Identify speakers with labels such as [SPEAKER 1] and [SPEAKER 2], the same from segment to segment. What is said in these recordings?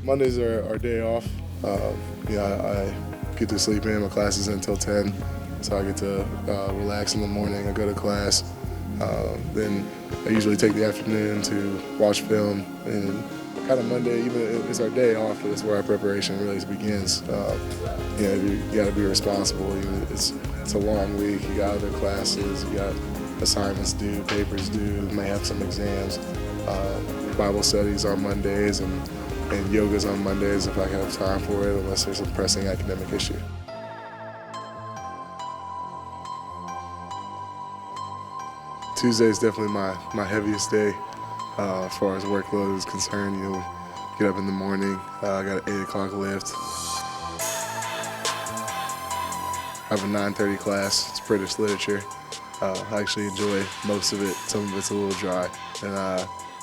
[SPEAKER 1] Mondays are our day off. I get to sleep in. My class is until 10, so I get to relax in the morning. I go to class. Then I usually take the afternoon to watch film, and kind of Monday, even if it's our day off, but it's where our preparation really begins. You got to be responsible. It's a long week. You got other classes. You got assignments due, papers due. You may have some exams. Bible studies on Mondays and yoga's on Mondays if I have time for it, unless there's a pressing academic issue. Tuesday is definitely my heaviest day as far as workload is concerned. Get up in the morning. I got an 8 o'clock lift. I have a 9:30 class. It's British literature. I actually enjoy most of it. Some of it's a little dry. And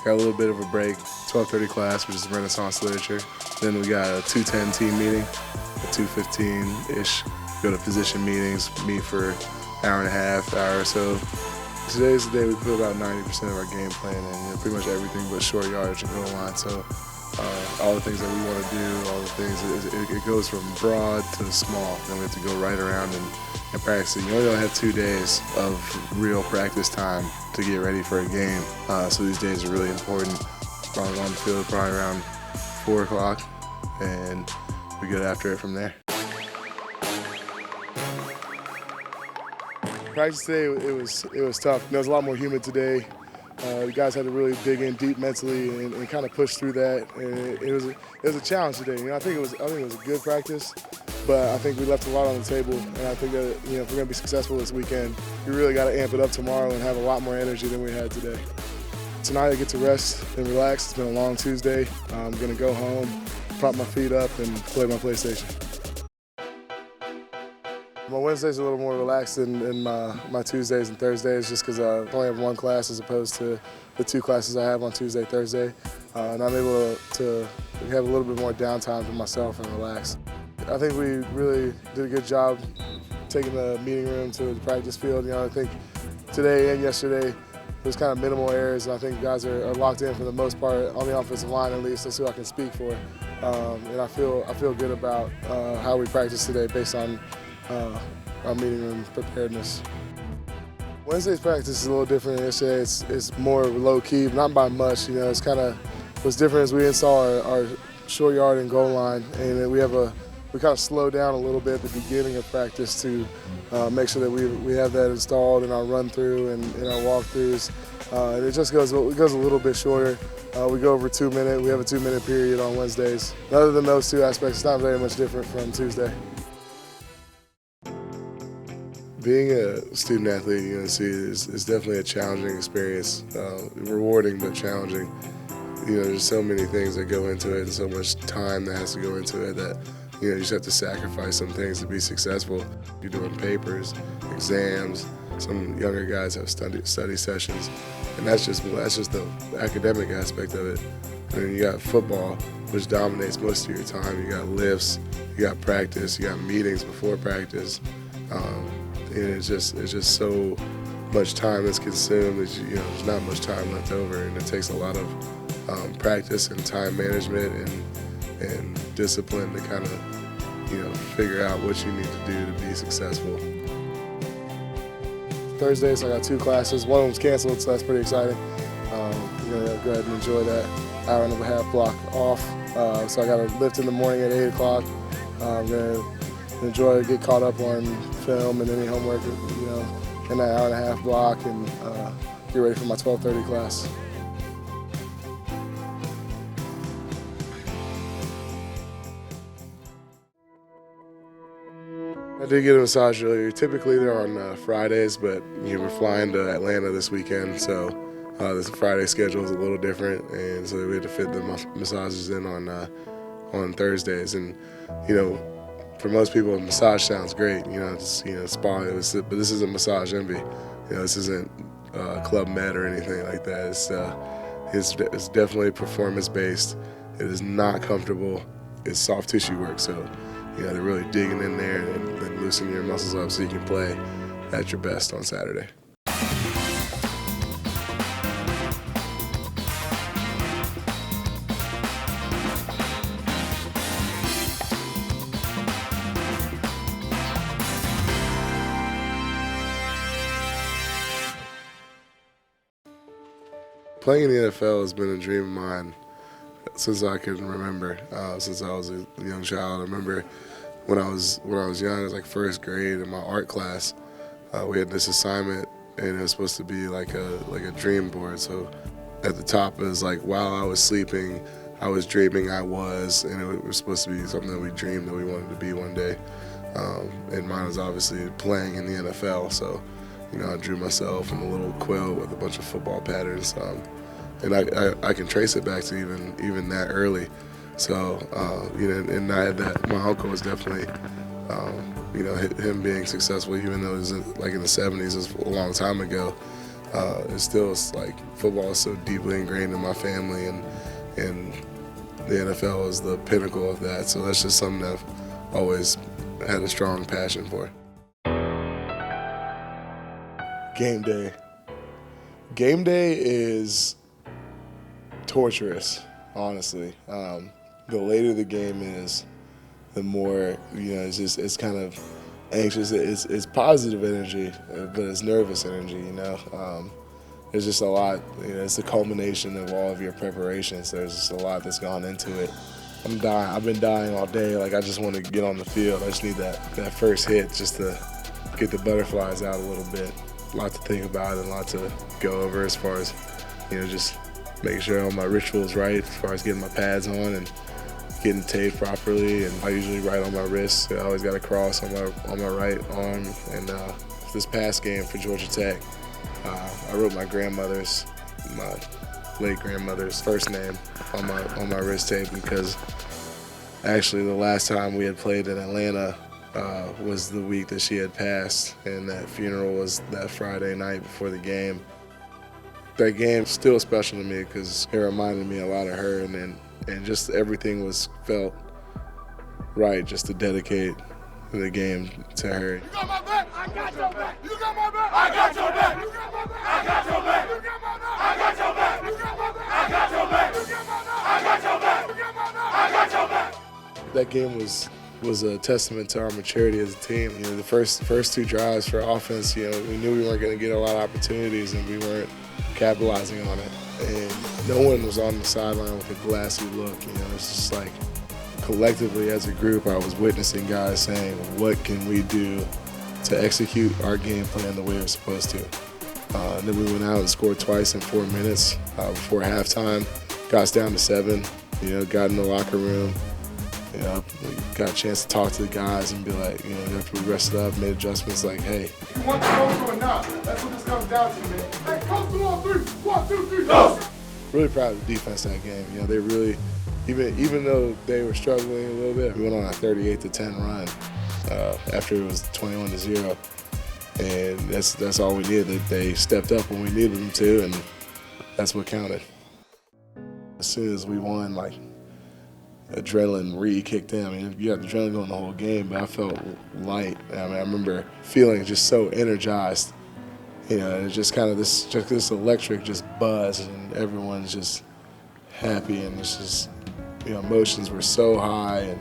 [SPEAKER 1] got a little bit of a break. 12:30 class, which is Renaissance literature. Then we got a 2:10 team meeting. At 2:15-ish, go to position meetings, meet for an hour and a half, hour or so. Today's the day we put about 90% of our game plan in, pretty much everything but short yardage and goal line. So all the things that we want to do, all the things, it goes from broad to small. Then we have to go right around and practice. You only have 2 days of real practice time to get ready for a game. So these days are really important. Probably on the field probably around 4 o'clock, and we get after it from there. Practice today, it was tough. It was a lot more humid today. The guys had to really dig in deep mentally and kind of push through that. And it was a challenge today. I think it was a good practice, but I think we left a lot on the table. And I think that if we're going to be successful this weekend, we really got to amp it up tomorrow and have a lot more energy than we had today. Tonight I get to rest and relax. It's been a long Tuesday. I'm going to go home, prop my feet up, and play my PlayStation. My Wednesdays are a little more relaxed than my Tuesdays and Thursdays, just because I only have one class as opposed to the 2 classes I have on Tuesday, Thursday. And I'm able to have a little bit more downtime for myself and relax. I think we really did a good job taking the meeting room to the practice field. I think today and yesterday there was kind of minimal errors, and I think guys are locked in for the most part, on the offensive line at least. That's who I can speak for. And I feel good about how we practiced today based on our meeting room preparedness. Wednesday's practice is a little different than yesterday. It's more low-key, not by much. It's kind of what's different is we install our short yard and goal line, and we kind of slow down a little bit at the beginning of practice to make sure that we have that installed in our run-through and in our walkthroughs. And it just goes a little bit shorter. We go over 2 minutes. We have a 2-minute period on Wednesdays. Other than those 2 aspects, it's not very much different from Tuesday. Being a student athlete at UNC is definitely a challenging experience, rewarding but challenging. There's so many things that go into it and so much time that has to go into it that you just have to sacrifice some things to be successful. You're doing papers, exams, some younger guys have study sessions, and that's just the academic aspect of it. And then you got football, which dominates most of your time. You got lifts, you got practice, you got meetings before practice. And it's just so much time that's consumed that there's not much time left over, and it takes a lot of practice and time management and discipline to kind of figure out what you need to do to be successful. Thursdays I got 2 classes. One of them's canceled, so that's pretty exciting. I'm gonna go ahead and enjoy that hour and a half block off. So I got a lift in the morning at 8 o'clock. I'm gonna get caught up on film and any homework, in that hour and a half block, and get ready for my 12:30 class. I did get a massage earlier. Typically they're on Fridays, but we're flying to Atlanta this weekend, so this Friday schedule is a little different, and so we had to fit the massages in on Thursdays. And for most people, a massage sounds great, spa. But this isn't Massage Envy. This isn't Club Med or anything like that. It's definitely performance-based. It is not comfortable. It's soft tissue work, so they're really digging in there and loosening your muscles up so you can play at your best on Saturday. Playing in the NFL has been a dream of mine since I can remember, since I was a young child. I remember when I was young, it was like first grade in my art class. We had this assignment, and it was supposed to be like a dream board. So at the top it was like, while I was sleeping, I was dreaming I was, and it was supposed to be something that we dreamed that we wanted to be one day. And mine was obviously playing in the NFL. So, I drew myself in a little quilt with a bunch of football patterns. And I can trace it back to even that early. So, and I had that. My uncle was definitely, him being successful, even though it was like in the 70s, it was a long time ago. It's still like football is so deeply ingrained in my family, and the NFL is the pinnacle of that. So that's just something that I've always had a strong passion for. Game day. Game day is torturous, honestly. The later the game is, the more, it's kind of anxious. It's positive energy, but it's nervous energy, There's just a lot, it's the culmination of all of your preparations. There's just a lot that's gone into it. I'm dying. I've been dying all day. Like, I just want to get on the field. I just need that first hit just to get the butterflies out a little bit. A lot to think about and a lot to go over as far as, just making sure all my rituals right, as far as getting my pads on and getting taped properly. And I usually write on my wrist. I always got a cross on my right arm. And this past game for Georgia Tech, I wrote my late grandmother's first name on my wrist tape, because actually the last time we had played in Atlanta was the week that she had passed, and that funeral was that Friday night before the game. That game's still special to me because it reminded me a lot of her, and just everything felt right just to dedicate the game to her.
[SPEAKER 2] You got my back! I got your back! You got my back! I got your back! You got my back! I got your back! You got my back! I got your back! You got my back! I got your back! You got my back! I got your back! You got my back! I got your back!
[SPEAKER 1] That game was a testament to our maturity as a team. The first two drives for offense, we knew we weren't going to get a lot of opportunities, and we weren't capitalizing on it. And no one was on the sideline with a glassy look. It's just like, collectively as a group, I was witnessing guys saying, what can we do to execute our game plan the way we're supposed to? And then we went out and scored twice in 4 minutes before halftime. Got us down to 7, got in the locker room. We got a chance to talk to the guys and be like, after we rested up, made adjustments like, hey.
[SPEAKER 2] You want the coach or not? That's what this comes down to, man. Hey, coach, on 3. 1, 2, 3, go!
[SPEAKER 1] Really proud of the defense that game. They really, even though they were struggling a little bit, we went on a 38-10 run after it was 21-0, and that's all we needed. They stepped up when we needed them to, and that's what counted. As soon as we won, adrenaline re-kicked in. You got the adrenaline going the whole game, but I felt light. I remember feeling just so energized. It's just kind of this electric buzz, and everyone's just happy, and it's just, emotions were so high, and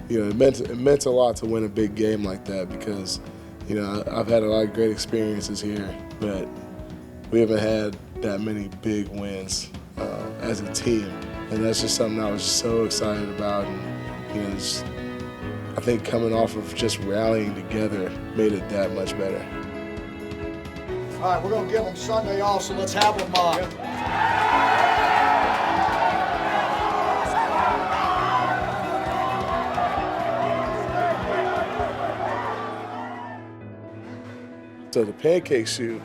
[SPEAKER 1] it meant a lot to win a big game like that, because I've had a lot of great experiences here, but we haven't had that many big wins as a team, and that's just something I was just so excited about. And I think coming off of just rallying together made it that much better.
[SPEAKER 3] All right, we're going to give them Sunday off, so let's have them
[SPEAKER 1] So the pancake shoot,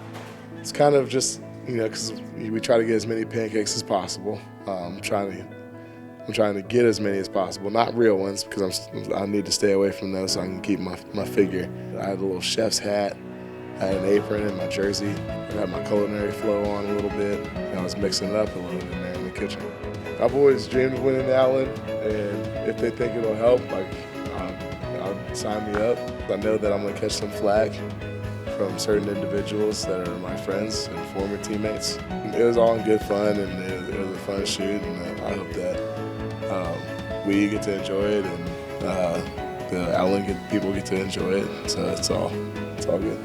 [SPEAKER 1] it's kind of just, because we try to get as many pancakes as possible. I'm trying to get as many as possible, not real ones, because I need to stay away from those so I can keep my figure. I had a little chef's hat, I had an apron and my jersey. I got my culinary flow on a little bit, and I was mixing it up a little bit there in the kitchen. I've always dreamed of winning the Outland, and if they think it'll help, I'll sign me up. I know that I'm going to catch some flack from certain individuals that are my friends and former teammates. It was all in good fun, and it was a fun shoot, and I hope that we get to enjoy it, and the Outland people get to enjoy it. So it's all good.